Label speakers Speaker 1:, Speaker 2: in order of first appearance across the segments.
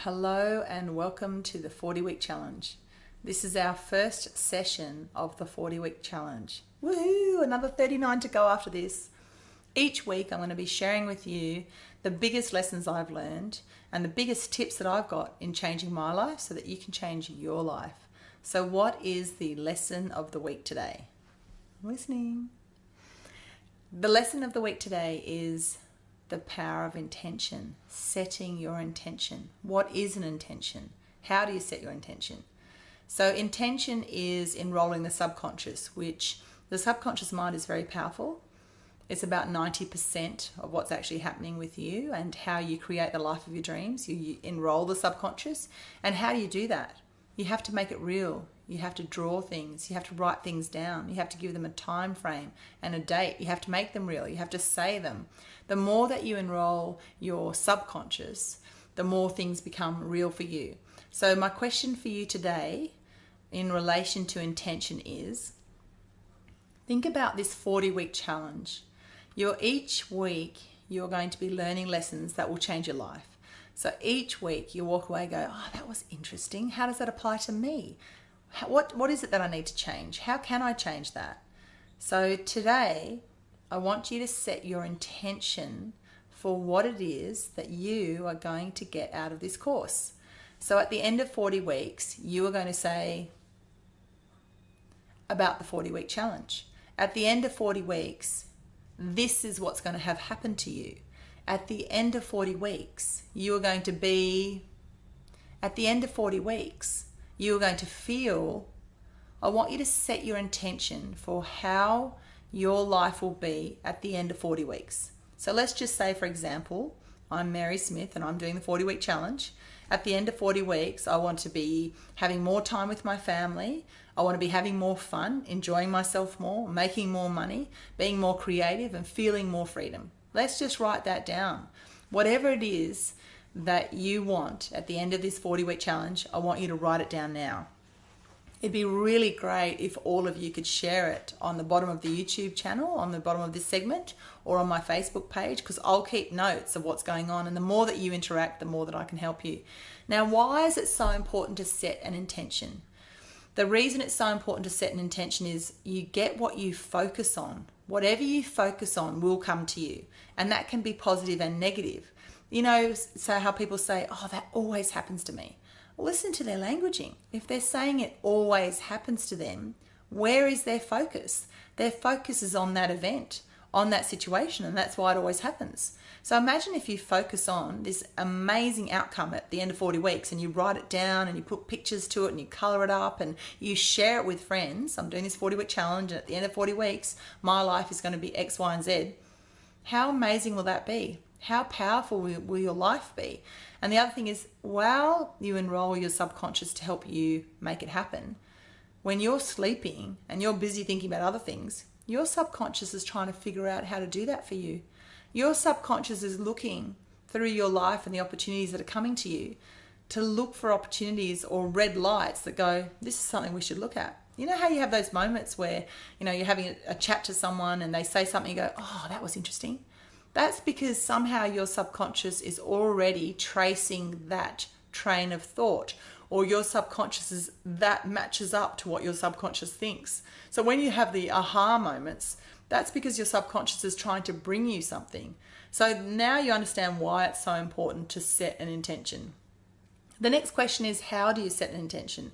Speaker 1: Hello and welcome to the 40-week challenge. This is our first session of the 40-week challenge. Woohoo! Another 39 to go after this. Each week I'm going to be sharing with you the biggest lessons I've learned and the biggest tips that I've got in changing my life so that you can change your life. So what is the lesson of the week today? I'm listening. The lesson of the week today is the power of intention, setting your intention. What is an intention? How do you set your intention? So intention is enrolling the subconscious, which the subconscious mind is very powerful. It's about 90% of what's actually happening with you and how you create the life of your dreams. You enroll the subconscious. And how do you do that? You have to make it real. You have to draw things. You have to write things down. You have to give them a time frame and a date. You have to make them real. You have to say them. The more that you enroll your subconscious, the more things become real for you. So my question for you today in relation to intention is, think about this 40-week challenge. Each week you're going to be learning lessons that will change your life. So each week you walk away and go, oh, that was interesting. How does that apply to me? What is it that I need to change? How can I change that? So today, I want you to set your intention for what it is that you are going to get out of this course. So at the end of 40 weeks, you are going to say about the 40-week challenge. At the end of 40 weeks, this is what's going to have happened to you. At the end of 40 weeks, you are going to be, at the end of 40 weeks, you are going to feel. I want you to set your intention for how your life will be at the end of 40 weeks. So let's just say, for example, I'm Mary Smith and I'm doing the 40-week challenge. At the end of 40 weeks, I want to be having more time with my family. I want to be having more fun, enjoying myself more, making more money, being more creative and feeling more freedom. Let's just write that down. Whatever it is that you want at the end of this 40-week challenge, I want you to write it down now. It'd be really great if all of you could share it on the bottom of the YouTube channel, on the bottom of this segment, or on my Facebook page, because I'll keep notes of what's going on. And the more that you interact, the more that I can help you. Now, why is it so important to set an intention? The reason it's so important to set an intention is you get what you focus on. Whatever you focus on will come to you. And that can be positive and negative. You know, so how people say, oh, that always happens to me. Listen to their languaging. If they're saying it always happens to them, where is their focus? Their focus is on that event, on that situation, and that's why it always happens. So imagine if you focus on this amazing outcome at the end of 40 weeks and you write it down and you put pictures to it and you color it up and you share it with friends. I'm doing this 40-week challenge and at the end of 40 weeks, my life is going to be X, Y, and Z. How amazing will that be? How powerful will your life be? And the other thing is, while you enroll your subconscious to help you make it happen, when you're sleeping and you're busy thinking about other things, your subconscious is trying to figure out how to do that for you. Your subconscious is looking through your life and the opportunities that are coming to you to look for opportunities or red lights that go, this is something we should look at. You know how you have those moments where, you know, you're having a chat to someone and they say something, you go, oh, that was interesting. That's because somehow your subconscious is already tracing that train of thought, or your subconscious is that matches up to what your subconscious thinks. So when you have the aha moments, that's because your subconscious is trying to bring you something. So now you understand why it's so important to set an intention. The next question is, how do you set an intention?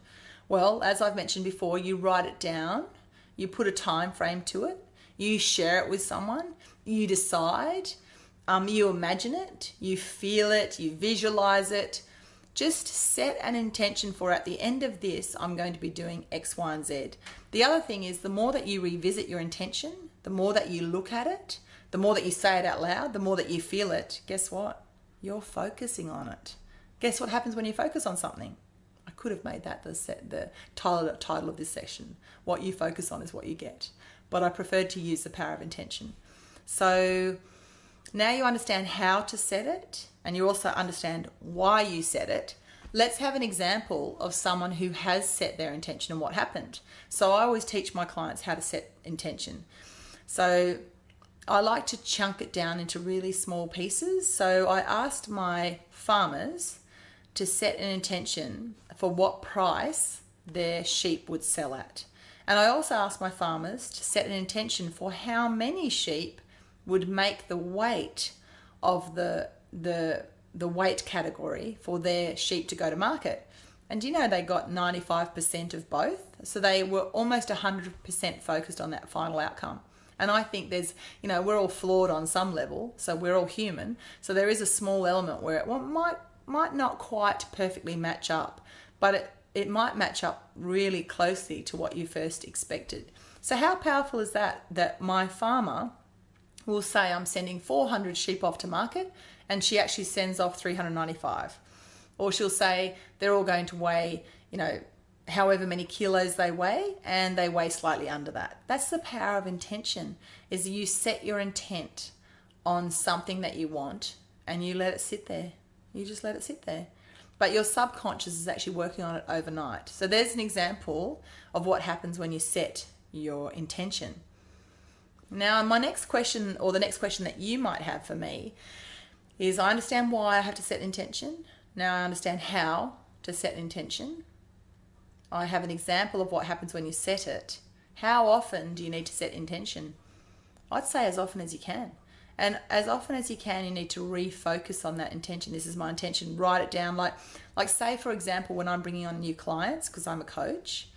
Speaker 1: Well, as I've mentioned before, you write it down, you put a time frame to it, you share it with someone, you decide, you imagine it, you feel it, you visualize it. Just set an intention for, at the end of this, I'm going to be doing X, Y, and Z. The other thing is, the more that you revisit your intention, the more that you look at it, the more that you say it out loud, the more that you feel it, guess what? You're focusing on it. Guess what happens when you focus on something? I could have made that the title of this section. What you focus on is what you get. But I preferred to use the power of intention. So now you understand how to set it, and you also understand why you set it. Let's have an example of someone who has set their intention and what happened. So I always teach my clients how to set intention. So I like to chunk it down into really small pieces. So I asked my farmers to set an intention for what price their sheep would sell at. And I also ask my farmers to set an intention for how many sheep would make the weight of the weight category for their sheep to go to market. And you know, they got 95% of both. So they were almost 100% focused on that final outcome. And I think there's, you know, we're all flawed on some level, so we're all human. So there is a small element where it might not quite perfectly match up, but it might match up really closely to what you first expected. So how powerful is that, that my farmer will say, I'm sending 400 sheep off to market, and she actually sends off 395. Or she'll say they're all going to weigh, you know, however many kilos they weigh, and they weigh slightly under that. That's the power of intention, is you set your intent on something that you want and you let it sit there. You just let it sit there. But your subconscious is actually working on it overnight. So there's an example of what happens when you set your intention. Now, my next question, or the next question that you might have for me, is I understand why I have to set intention. Now I understand how to set an intention. I have an example of what happens when you set it. How often do you need to set intention? I'd say as often as you can. And as often as you can, you need to refocus on that intention. This is my intention. Write it down. Like say, for example, when I'm bringing on new clients, because I'm a coach,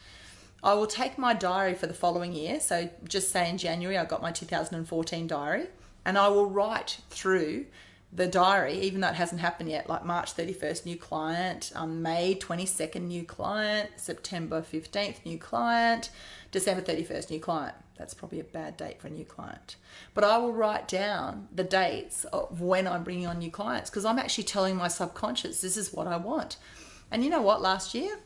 Speaker 1: I will take my diary for the following year. So just say in January, I got my 2014 diary, and I will write through the diary, even though it hasn't happened yet, like March 31st, new client, May 22nd, new client, September 15th, new client, December 31st, new client. That's probably a bad date for a new client. But I will write down the dates of when I'm bringing on new clients, because I'm actually telling my subconscious, this is what I want. And you know what, last year,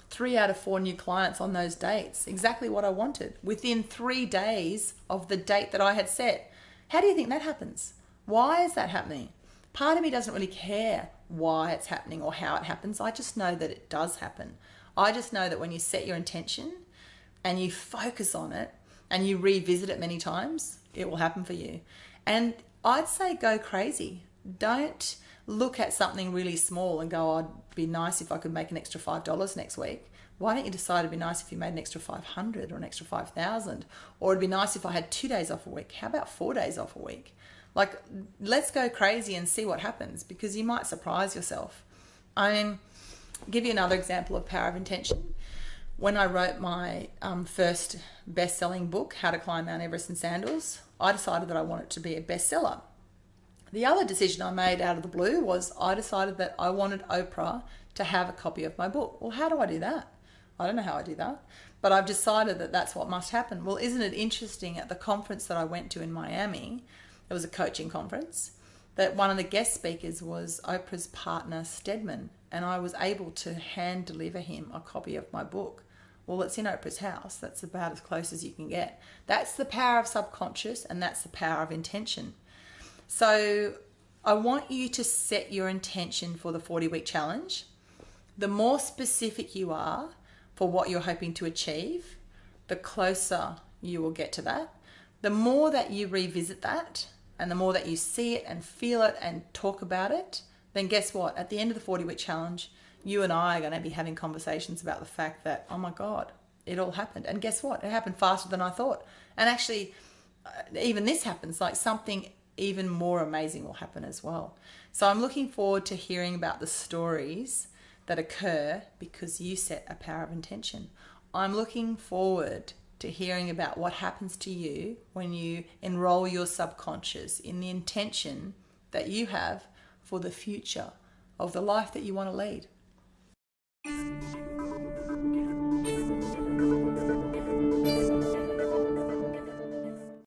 Speaker 1: 3 out of 4 new clients on those dates, exactly what I wanted, within 3 days of the date that I had set. How do you think that happens? Why is that happening? Part of me doesn't really care why it's happening or how it happens. I just know that it does happen. I just know that when you set your intention and you focus on it and you revisit it many times, it will happen for you. And I'd say go crazy. Don't look at something really small and go, oh, it'd be nice if I could make an extra $5 next week. Why don't you decide it'd be nice if you made an extra 500 or an extra 5,000? Or it'd be nice if I had 2 days off a week. How about 4 days off a week? Like, let's go crazy and see what happens, because you might surprise yourself. I mean, give you another example of power of intention. When I wrote my first best-selling book, How to Climb Mount Everest in Sandals, I decided that I wanted it to be a bestseller. The other decision I made out of the blue was I decided that I wanted Oprah to have a copy of my book. Well, how do I do that? I don't know how I do that, but I've decided that that's what must happen. Well, isn't it interesting, at the conference that I went to in Miami, it was a coaching conference, that one of the guest speakers was Oprah's partner, Stedman, and I was able to hand deliver him a copy of my book. Well, it's in Oprah's house. That's about as close as you can get. That's the power of subconscious, and that's the power of intention. So I want you to set your intention for the 40-week challenge. The more specific you are for what you're hoping to achieve, the closer you will get to that. The more that you revisit that, and the more that you see it and feel it and talk about it, then guess what? At the end of the 40-week challenge, you and I are going to be having conversations about the fact that, oh my God, it all happened. And guess what? It happened faster than I thought. And actually, even this happens, like something even more amazing will happen as well. So I'm looking forward to hearing about the stories that occur because you set a power of intention. I'm looking forward to hearing about what happens to you when you enroll your subconscious in the intention that you have for the future of the life that you want to lead.